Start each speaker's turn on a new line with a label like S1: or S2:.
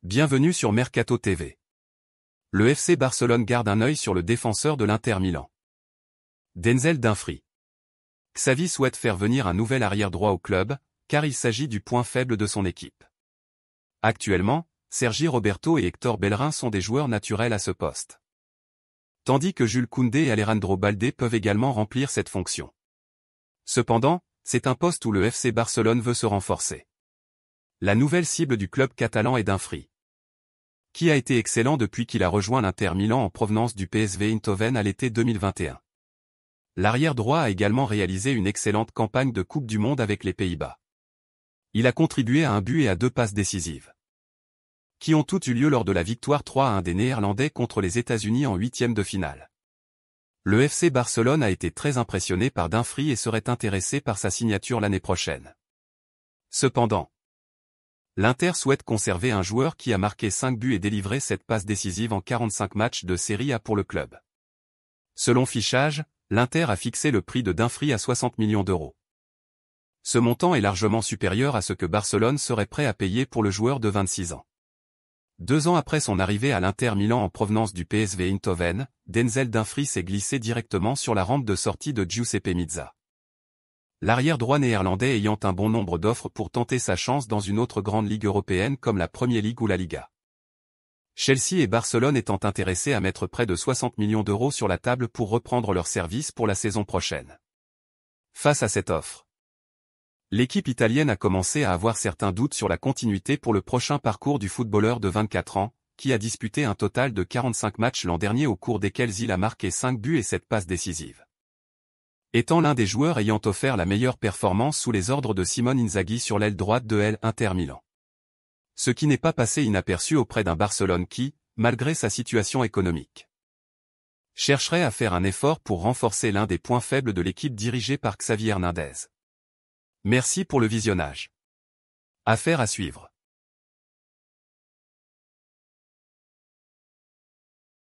S1: Bienvenue sur Mercato TV. Le FC Barcelone garde un œil sur le défenseur de l'Inter Milan. Denzel Dumfries. Xavi souhaite faire venir un nouvel arrière-droit au club, car il s'agit du point faible de son équipe. Actuellement, Sergi Roberto et Hector Bellerin sont des joueurs naturels à ce poste. Tandis que Jules Koundé et Alejandro Balde peuvent également remplir cette fonction. Cependant, c'est un poste où le FC Barcelone veut se renforcer. La nouvelle cible du club catalan est Dumfries, qui a été excellent depuis qu'il a rejoint l'Inter Milan en provenance du PSV Eindhoven à l'été 2021. L'arrière droit a également réalisé une excellente campagne de Coupe du Monde avec les Pays-Bas. Il a contribué à un but et à 2 passes décisives, qui ont toutes eu lieu lors de la victoire 3-1 des Néerlandais contre les États-Unis en 8e de finale. Le FC Barcelone a été très impressionné par Dumfries et serait intéressé par sa signature l'année prochaine. Cependant, l'Inter souhaite conserver un joueur qui a marqué 5 buts et délivré 7 passes décisives en 45 matchs de Serie A pour le club. Selon Fichage, l'Inter a fixé le prix de Dumfries à 60 millions d'euros. Ce montant est largement supérieur à ce que Barcelone serait prêt à payer pour le joueur de 26 ans. 2 ans après son arrivée à l'Inter Milan en provenance du PSV Eindhoven, Denzel Dumfries s'est glissé directement sur la rampe de sortie de Giuseppe Meazza. L'arrière droit néerlandais ayant un bon nombre d'offres pour tenter sa chance dans une autre grande ligue européenne comme la Premier League ou la Liga. Chelsea et Barcelone étant intéressés à mettre près de 60 millions d'euros sur la table pour reprendre leur service pour la saison prochaine. Face à cette offre, l'équipe italienne a commencé à avoir certains doutes sur la continuité pour le prochain parcours du footballeur de 24 ans, qui a disputé un total de 45 matchs l'an dernier au cours desquels il a marqué 5 buts et 7 passes décisives. Étant l'un des joueurs ayant offert la meilleure performance sous les ordres de Simone Inzaghi sur l'aile droite de l'Inter Milan. Ce qui n'est pas passé inaperçu auprès d'un Barcelone qui, malgré sa situation économique, chercherait à faire un effort pour renforcer l'un des points faibles de l'équipe dirigée par Xavi Hernandez. Merci pour le visionnage. Affaire à suivre.